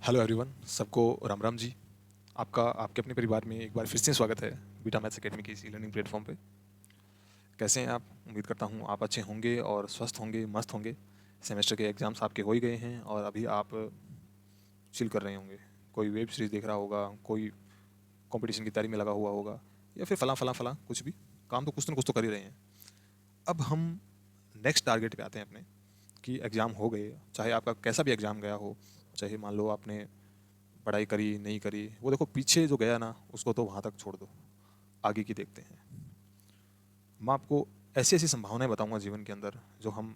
Hello everyone, सबको राम राम जी। आपका आपके अपने परिवार में एक बार फिर से स्वागत है बीटा मैथ्स एकेडमी की इसी लर्निंग प्लेटफॉर्म पे। कैसे हैं आप? उम्मीद करता हूँ आप अच्छे होंगे और स्वस्थ होंगे, मस्त होंगे। सेमेस्टर के एग्ज़ाम्स आपके हो ही गए हैं और अभी आप चिल कर रहे होंगे। कोई वेब सीरीज़ देख रहा होगा, कोई कंपटीशन की तैयारी में लगा हुआ होगा, या फिर फलां फलां फलां कुछ भी काम तो कुछ ना कुछ तो कर ही रहे हैं। अब हम नेक्स्ट टारगेट पे आते हैं अपने, कि एग्ज़ाम हो गए, चाहे आपका कैसा भी एग्ज़ाम गया हो, चाहे मान लो आपने पढ़ाई करी नहीं करी, वो देखो पीछे जो गया ना उसको तो वहाँ तक छोड़ दो, आगे की देखते हैं। मैं आपको ऐसी ऐसी संभावनाएं बताऊंगा जीवन के अंदर जो हम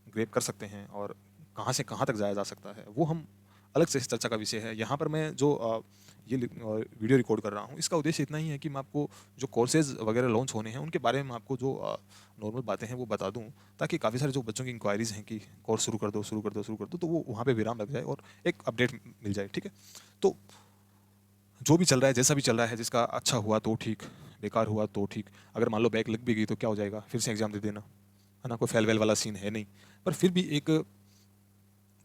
ग्रेप कर सकते हैं और कहाँ से कहाँ तक जाया जा सकता है, वो हम अलग से इस चर्चा का विषय है। यहाँ पर मैं जो वीडियो रिकॉर्ड कर रहा हूँ, इसका उद्देश्य इतना ही है कि मैं आपको जो कोर्सेज वगैरह लॉन्च होने हैं उनके बारे में आपको जो नॉर्मल बातें हैं वो बता दूँ, ताकि काफ़ी सारे जो बच्चों की इंक्वायरीज़ हैं कि कोर्स शुरू कर दो शुरू कर दो शुरू कर दो, तो वो वहाँ पे विराम लग जाए और एक अपडेट मिल जाए। ठीक है, तो जो भी चल रहा है, जैसा भी चल रहा है, जिसका अच्छा हुआ तो ठीक, बेकार हुआ तो ठीक। अगर मान लो बैक लग भी गई तो क्या हो जाएगा, फिर से एग्जाम दे देना, है ना। कोई फेल वेल वाला सीन है नहीं, पर फिर भी एक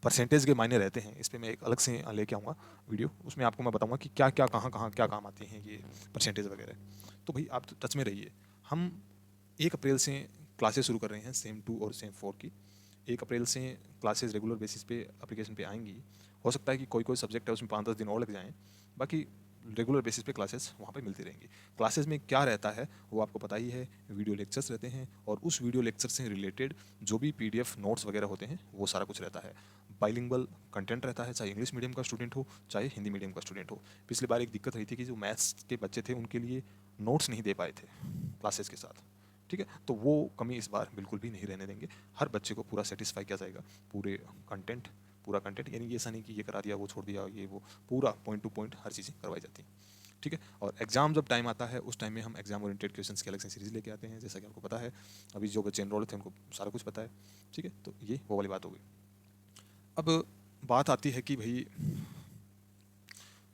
परसेंटेज के मायने रहते हैं। इस पर मैं एक अलग से लेके आऊँगा वीडियो, उसमें आपको मैं बताऊंगा कि क्या क्या कहाँ कहाँ क्या काम आते हैं ये परसेंटेज वगैरह। तो भाई आप टच में रहिए। हम 1 अप्रैल से क्लासेस शुरू कर रहे हैं सेम 2 और सेम 4 की। 1 अप्रैल से क्लासेस रेगुलर बेसिस पे एप्लीकेशन पे आएंगी। हो सकता है कि कोई कोई सब्जेक्ट है उसमें 5-10 दिन और लग जाएं, बाकी रेगुलर बेसिस पे क्लासेस वहाँ पे मिलती रहेंगी। क्लासेस में क्या रहता है वो आपको पता ही है, वीडियो लेक्चर्स रहते हैं और उस वीडियो लेक्चर से रिलेटेड जो भी पीडीएफ नोट्स वगैरह होते हैं वो सारा कुछ रहता है। बाइलिंगुअल कंटेंट रहता है, चाहे इंग्लिश मीडियम का स्टूडेंट हो चाहे हिंदी मीडियम का स्टूडेंट हो। पिछली बार एक दिक्कत रही थी कि जो मैथ्स के बच्चे थे उनके लिए नोट्स नहीं दे पाए थे क्लासेस के साथ। ठीक है, तो वो कमी इस बार बिल्कुल भी नहीं रहने देंगे। हर बच्चे को पूरा सेटिस्फाई किया जाएगा, पूरे कंटेंट पूरा कंटेंट, यानी ये ऐसा नहीं कि ये करा दिया वो छोड़ दिया, ये वो पूरा पॉइंट टू पॉइंट हर चीज़ें करवाई जाती हैं। ठीक है, और एग्जाम जब टाइम आता है उस टाइम में हम एग्जाम ओरिएंटेड क्वेश्चंस की अलग से सीरीज लेके आते हैं, जैसा कि आपको पता है। अभी जो बच्चे एनरोल थे उनको सारा कुछ पता है। ठीक है, तो ये वो वाली बात हो गई। अब बात आती है कि भाई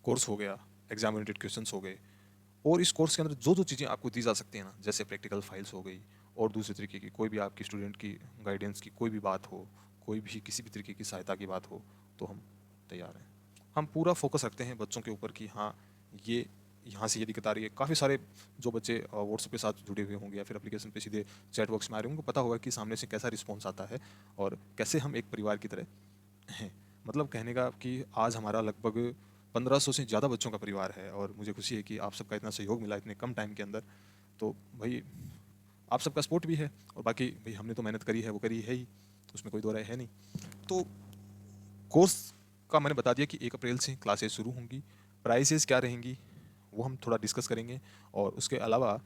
कोर्स हो गया, एग्जाम ओरिएंटेड क्वेश्चंस हो गए, और इस कोर्स के अंदर जो जो चीज़ें आपको दी जा सकती हैं ना, जैसे प्रैक्टिकल फाइल्स हो गई और दूसरे तरीके की कोई भी आपकी स्टूडेंट की गाइडेंस की कोई भी बात हो, कोई भी किसी भी तरीके की सहायता की बात हो, तो हम तैयार हैं। हम पूरा फोकस रखते हैं बच्चों के ऊपर कि हाँ, ये यहाँ से ये दिक्कत आ रही है। काफ़ी सारे जो बच्चे व्हाट्सएप के साथ जुड़े हुए होंगे या फिर एप्लीकेशन पे सीधे चैट बॉक्स में आ रहे होंगे, उनको पता होगा कि सामने से कैसा रिस्पॉन्स आता है और कैसे हम एक परिवार की तरह हैं। मतलब कहने का कि आज हमारा लगभग 1500 से ज़्यादा बच्चों का परिवार है और मुझे खुशी है कि आप सबका इतना सहयोग मिला इतने कम टाइम के अंदर। तो भाई आप सबका सपोर्ट भी है, और बाकी भाई हमने तो मेहनत करी है, वो करी है ही, उसमें कोई दो राय है नहीं। तो कोर्स का मैंने बता दिया कि 1 अप्रैल से क्लासेस शुरू होंगी। प्राइसेस क्या रहेंगी वो हम थोड़ा डिस्कस करेंगे, और उसके अलावा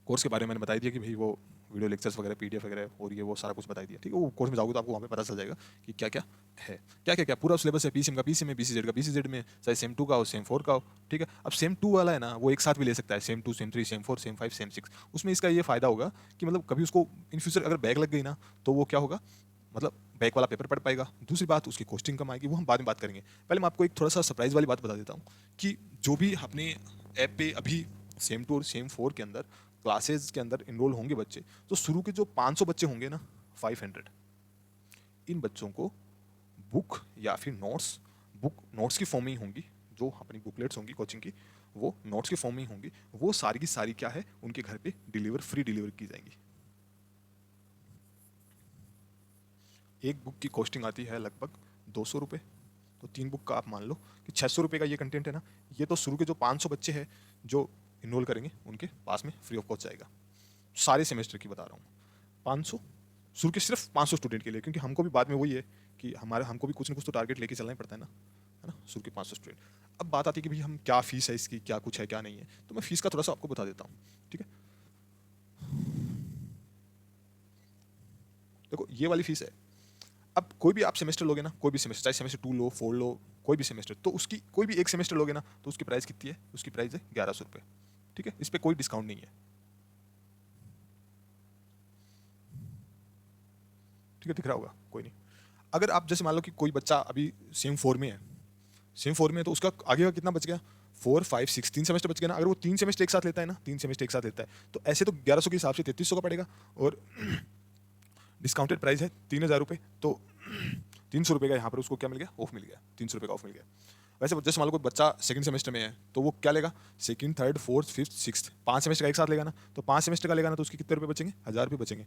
कोर्स के बारे में मैंने बता दिया कि भाई वो वीडियो लेक्चर्स वगैरह पीडीएफ वगैरह और ये वो सारा कुछ बता दिया। ठीक है, वो कोर्स में जाओगे तो आपको वहाँ पे पता चल जाएगा कि क्या क्या है, क्या क्या क्या पूरा सिलेबस है। पीसीएम का पीसीएम में, बीसीजेड का बीसीजेड में, चाहे सेम 2 का हो सेम 4 का हो। ठीक है, अब सेम 2 वाला है ना वो एक साथ भी ले सकता है, same 2 same 3 same 4 same 5 same 6। उसमें इसका ये फायदा होगा कि मतलब कभी उसको इन फ्यूचर अगर बैग लग गई ना, तो वो क्या होगा, मतलब बैक वाला पेपर पढ़ पाएगा। दूसरी बात, उसकी कॉस्टिंग कम आएगी, वो हम बाद में बात करेंगे। पहले मैं आपको एक थोड़ा सा सरप्राइज वाली बात बता देता हूँ कि जो भी अपने ऐप पे अभी सेम 2 और सेम 4 के अंदर क्लासेज के अंदर इनरोल होंगे बच्चे, तो शुरू के जो 500 बच्चे होंगे ना, 500, इन बच्चों को बुक या फिर नोट्स की फॉर्म में ही होंगी। जो अपनी बुकलेट्स होंगी कोचिंग की, वो नोट्स की फॉर्म में ही होंगी। वो सारी की सारी क्या है, उनके घर पे फ्री डिलीवर की जाएंगी। एक बुक की कॉस्टिंग आती है लगभग 200 रुपये, तो 3 बुक का आप मान लो कि 600 रुपये का ये कंटेंट है ना। ये तो शुरू के जो 500 बच्चे हैं जो इनरोल करेंगे उनके पास में फ्री ऑफ कॉस्ट जाएगा। सारे सेमेस्टर की बता रहा हूँ, 500 शुरू के सिर्फ 500 स्टूडेंट के लिए, क्योंकि हमको भी बाद में वही है कि हमारे हमको भी कुछ ना कुछ तो टारगेट लेके चलना ही पड़ता है ना। शुरू के 500 स्टूडेंट। अब बात आती है कि भाई हम क्या फीस है इसकी, क्या कुछ है क्या नहीं है, तो मैं फीस का थोड़ा सा आपको बता देता हूँ। ठीक है, देखो ये वाली फीस है। अब कोई भी आप सेमेस्टर लोगे ना, कोई भी सेमेस्टर, चाहे सेमेस्टर 2 लो 4 लो, कोई भी सेमेस्टर, तो उसकी कोई भी एक सेमेस्टर लोगे ना तो उसकी प्राइस कितनी है, उसकी प्राइस है 1100 रुपये। ठीक है, इस पर कोई डिस्काउंट नहीं है। ठीक है, दिख रहा होगा, कोई नहीं। अगर आप जैसे मान लो कि कोई बच्चा अभी सेम 4 में है, सेम 4 में है, तो उसका आगे का कितना बच गया, 4 5 6, 3 सेमेस्टर बच गया ना। अगर वो 3 सेमेस्टर एक साथ लेता है ना, 3 सेमेस्टर एक साथ लेता है, तो ऐसे तो 1100 के हिसाब से 3300 का पड़ेगा, और डिस्काउंटेड प्राइस है 3000 रुपये। तो ₹300 का यहाँ पर उसको क्या मिल गया, ऑफ मिल गया, ₹300 का ऑफ मिल गया। वैसे जैसे मान लो कोई बच्चा सेकंड सेमेस्टर में है तो वो क्या लेगा, second, third, fourth, fifth, sixth, 5 semester का एक साथ लेगा ना, तो 5 सेमेस्टर का लेगा ना तो उसके कितने रुपए बचेंगे, ₹1000 बचेंगे।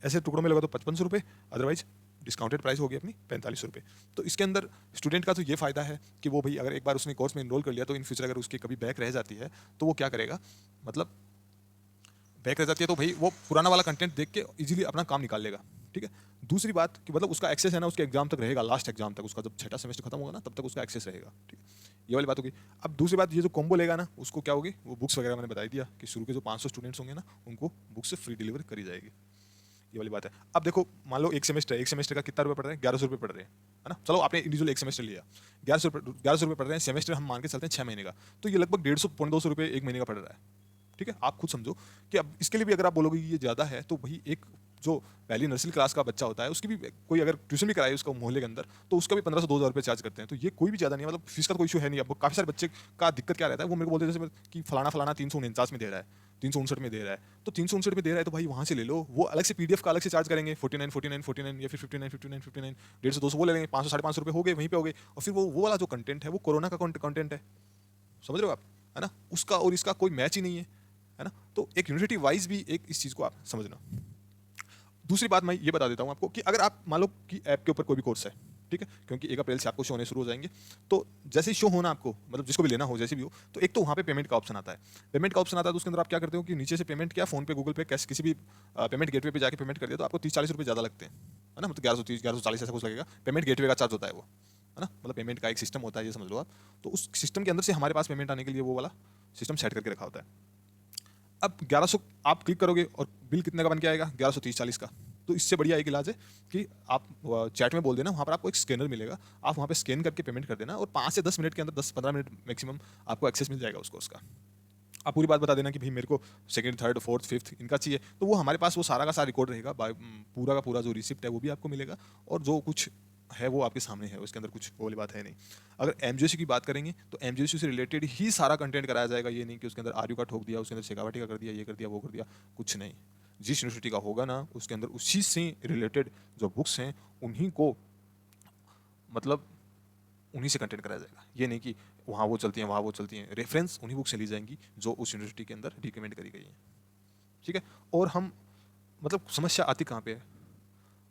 ऐसे टुकड़ों में लगा तो ₹5500, अदरवाइज डिस्काउंटेड प्राइस होगी अपनी ₹4500। तो इसके अंदर स्टूडेंट का तो ये फायदा है कि वो भाई अगर एक बार उसने कोर्स में इनरोल कर लिया तो इन फ्यूचर अगर उसकी कभी बैक रह जाती है तो वो क्या करेगा, मतलब बैक रह जाती है तो भाई वो पुराना वाला कंटेंट देख के इजीली अपना काम निकाल लेगा। ठीक है, दूसरी बात कि मतलब उसका एक्सेस है ना उसके एग्जाम तक रहेगा, लास्ट एग्जाम तक उसका, जब छठा सेमेस्टर खत्म होगा ना तब तक उसका एक्सेस रहेगा। ठीक है, ये वाली बात होगी। अब दूसरी बात, ये जो कॉम्बो लेगा ना उसको क्या होगी, वो बुक्स वगैरह मैंने बता ही दिया कि शुरू के जो 500 स्टूडेंट्स होंगे ना उनको बुक्स फ्री डिलीवर करी जाएगी, ये वाली बात है। अब देखो मान लो एक सेमेस्टर का कितना रुपये पड़ रहे हैं, ₹1100 पड़ रहे हैं, है ना। चलो आपने इंडिविजुअल एक सेमेस्टर लिया, ₹1100 पड़ रहे हैं, सेमेस्टर हम मान के चलते हैं 6 महीने का, तो ये लगभग 150-200 एक महीने का पड़ रहा है। ठीक है, आप खुद समझो कि अब इसके लिए भी अगर आप बोलोगे कि ये ज़्यादा है तो भाई एक जो पहली नर्सरी क्लास का बच्चा होता है उसकी भी कोई अगर ट्यूशन भी कराए उसका मोहल्ले के अंदर तो उसका भी 1500-2000 चार्ज करते हैं, तो ये कोई भी ज़्यादा नहीं है, मतलब फीस का तो कोई इशू है नहीं। अब काफ़ी सारे बच्चे का दिक्कत क्या रहता है, वो मेरे को बोलते हैं जैसे कि फलाना 349 में दे रहा है, 359 में दे रहा है, तो 359 में दे रहा है तो भाई वहाँ से ले लो, वो अलग से पीडीएफ का अलग से चार्ज करेंगे 49 या फिर 59 150-200 वो ले लेंगे, 500-550 हो गए वहीं पे हो गए। और फिर वो वाला जो कंटेंट है वो कोरोना का कंटेंट है, समझ रहे हो आप, है ना, उसका और इसका कोई मैच ही नहीं है ना। तो एक यूनिवर्सिटी वाइज भी एक इस चीज़ को आप समझना। दूसरी बात मैं ये बता देता हूँ आपको कि अगर आप मान लो कि ऐप के ऊपर कोई भी कोर्स है, ठीक है, क्योंकि 1 अप्रैल से आपको शो होने शुरू हो जाएंगे, तो जैसे ही शो होना आपको, मतलब जिसको भी लेना हो जैसे भी हो, तो एक तो वहाँ पे पेमेंट का ऑप्शन आता है। पेमेंट का ऑप्शन आता है तो उसके अंदर आप क्या करते हो कि नीचे से पेमेंट किया, फोन पे, गूगल पे, कैश, किसी भी पेमेंट गेटवे पे जाके पेमेंट कर दिया तो आपको 30-40 रुपये ज़्यादा लगते हैं, है ना, मतलब 1130-1140 ऐसा कुछ लगेगा। पेमेंट गेटवे का चार्ज होता है वो, है ना, मतलब पेमेंट का एक सिस्टम होता है, ये समझ लो आप। तो उस सिस्टम के अंदर से हमारे पास पेमेंट आने के लिए वो वाला सिस्टम सेट करके रखा होता है। अब 1100 आप क्लिक करोगे और बिल कितने का बन के आएगा, 1130-40 का। तो इससे बढ़िया एक इलाज है कि आप चैट में बोल देना, वहाँ पर आपको एक स्कैनर मिलेगा, आप वहाँ पे स्कैन करके पेमेंट कर देना और 5 से 10 मिनट के अंदर, 10-15 मिनट मैक्सिमम आपको एक्सेस मिल जाएगा उसको उसका। आप पूरी बात बता देना कि भाई मेरे को सेकंड, थर्ड, फोर्थ, फिफ्थ इनका चाहिए, तो वो हमारे पास वो सारा का सारा रिकॉर्ड रहेगा, पूरा का पूरा जो रिसिप्ट है वो भी आपको मिलेगा और जो कुछ है वो आपके सामने है, उसके अंदर कुछ वो वाली बात है नहीं। अगर एमजीएससी की बात करेंगे तो एमजीएससी से रिलेटेड ही सारा कंटेंट कराया जाएगा, ये नहीं कि उसके अंदर आर्यू का ठोक दिया, उसके अंदर शेखावटी का कर दिया, ये कर दिया, वो कर दिया, कुछ नहीं। जिस यूनिवर्सिटी का होगा ना उसके अंदर उसी से रिलेटेड जो बुक्स हैं उन्हीं को, मतलब उन्हीं से कंटेंट कराया जाएगा। ये नहीं कि वहाँ वो चलती हैं वहाँ वो चलती हैं, रेफरेंस उन्हीं बुक से ली जाएंगी जो उस यूनिवर्सिटी के अंदर रिकमेंड करी गई हैं। ठीक है, और हम मतलब समस्या आती कहाँ पे है,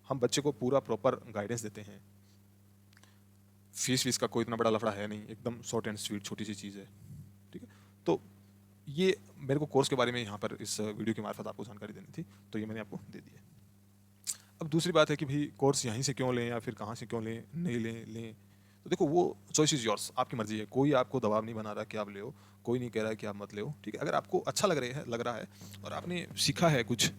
हम बच्चे को पूरा प्रॉपर गाइडेंस देते हैं, फीस का कोई इतना बड़ा लफड़ा है नहीं, एकदम शॉर्ट एंड स्वीट छोटी सी चीज़ है। ठीक है, तो ये मेरे को कोर्स के बारे में यहाँ पर इस वीडियो के मार्फत आपको जानकारी देनी थी, तो ये मैंने आपको दे दी है। अब दूसरी बात है कि भाई कोर्स यहीं से क्यों लें या फिर कहाँ से क्यों लें, नहीं लें, तो देखो वो चॉइस इज़ योर्स, आपकी मर्जी है, कोई आपको दबाव नहीं बना रहा कि आप ले, कोई नहीं कह रहा है कि आप मत ले। ठीक है, अगर आपको अच्छा लग रहा है और आपने सीखा है कुछ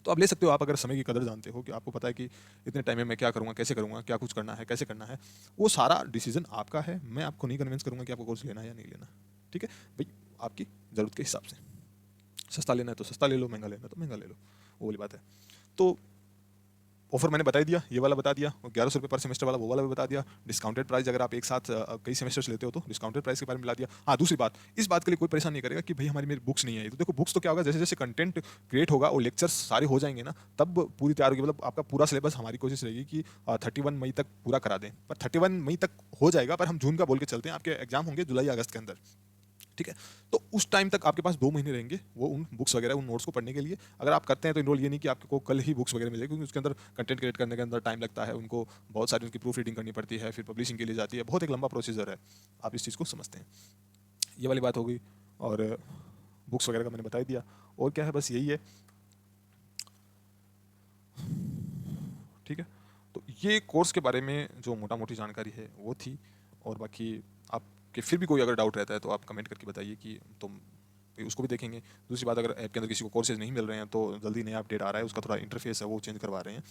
तो आप ले सकते हो। आप अगर समय की कदर जानते हो कि आपको पता है कि इतने टाइम में मैं क्या करूँगा, कैसे करूँगा, क्या कुछ करना है, कैसे करना है, वो सारा डिसीजन आपका है। मैं आपको नहीं कन्विंस करूँगा कि आपको कोर्स लेना है या नहीं लेना। ठीक है भाई, आपकी ज़रूरत के हिसाब से, सस्ता लेना है तो सस्ता ले लो, महंगा लेना है तो महंगा ले लो, वो वाली बात है। तो ऑफर मैंने बता ही दिया, ये वाला बता दिया, और ₹1100 पर सेमेस्टर वाला वो वाला भी बता दिया। डिस्काउंटेड प्राइस अगर आप एक साथ कई सेमेस्टर्स लेते हो तो डिस्काउंटेड प्राइस के बारे में बता दिया। हाँ, दूसरी बात, इस बात के लिए कोई परेशान नहीं करेगा कि भाई हमारी मेरी बुक्स नहीं आई, तो देखो बुक्स तो क्या होगा, जैसे जैसे कंटेंट क्रिएट होगा और लेक्चर्स सारे हो जाएंगे ना तब पूरी तैयार होगी, मतलब आपका पूरा सिलेबस हमारी कोशिश रहेगी कि 31 मई तक पूरा करा दें, पर 31 मई तक हो जाएगा, पर हम जून का बोल के चलते हैं, आपके एग्जाम होंगे जुलाई अगस्त के अंदर। ठीक है, तो उस टाइम तक आपके पास 2 महीने रहेंगे वो उन बुक्स वगैरह, उन नोट्स को पढ़ने के लिए। अगर आप करते हैं तो इनरोल, ये नहीं कि आपको कल ही बुक्स वगैरह मिलेगी, क्योंकि उसके अंदर कंटेंट क्रिएट करने के अंदर टाइम लगता है, उनको बहुत सारी उनकी प्रूफ रीडिंग करनी पड़ती है, फिर पब्लिशिंग के लिए जाती है, बहुत एक लंबा प्रोसीजर है, आप इस चीज़ को समझते हैं। ये वाली बात हो गई, और बुक्स वगैरह का मैंने बता ही दिया, और क्या है, बस यही है। ठीक है, तो ये कोर्स के बारे में जो मोटा मोटी जानकारी है वो थी, और बाकी आपके फिर भी कोई अगर डाउट रहता है तो आप कमेंट करके बताइए कि तुम उसको भी देखेंगे। दूसरी बात, अगर ऐप के अंदर किसी को कोर्सेज नहीं मिल रहे हैं तो जल्दी नया अपडेट आ रहा है, उसका थोड़ा इंटरफेस है वो चेंज करवा रहे हैं,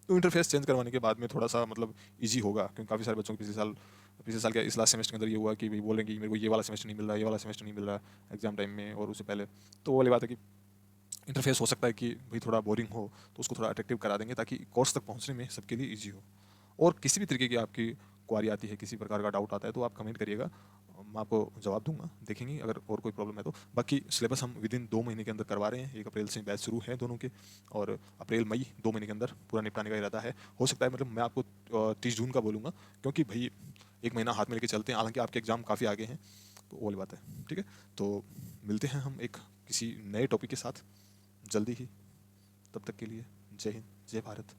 तो इंटरफेस चेंज करवाने के बाद में थोड़ा सा मतलब ईजी होगा, क्योंकि काफ़ी सारे बच्चों को पिछले साल के इस लास्ट सेमेस्टर के अंदर ये हुआ कि भाई बोलेंगे कि मेरे को ये वाला सेमेस्टर नहीं मिल रहा, ये वाला सेमेस्टर नहीं मिल रहा एग्जाम टाइम में और उससे पहले, तो वो वाली बात है कि इंटरफेस हो सकता है कि भाई थोड़ा बोरिंग हो, तो उसको थोड़ा अट्रैक्टिव करा देंगे ताकि कोर्स तक पहुंचने में सबके लिए ईजी हो। और किसी भी तरीके की आपकी क्वारी आती है, किसी प्रकार का डाउट आता है तो आप कमेंट करिएगा, मैं आपको जवाब दूंगा, देखेंगे अगर और कोई प्रॉब्लम है तो। बाकी सिलेबस हम विद इन 2 महीने के अंदर करवा रहे हैं। 1 अप्रैल से बैच शुरू है दोनों के, और अप्रैल मई 2 महीने के अंदर पूरा निपटाने का इरादा है। हो सकता है मतलब मैं आपको 30 जून का बोलूँगा, क्योंकि भाई 1 महीना हाथ में लेके चलते हैं, हालांकि आपके एग्ज़ाम काफ़ी आगे हैं, तो वो वाली बात है। ठीक है, तो मिलते हैं हम एक किसी नए टॉपिक के साथ जल्दी ही। तब तक के लिए जय हिंद, जय भारत।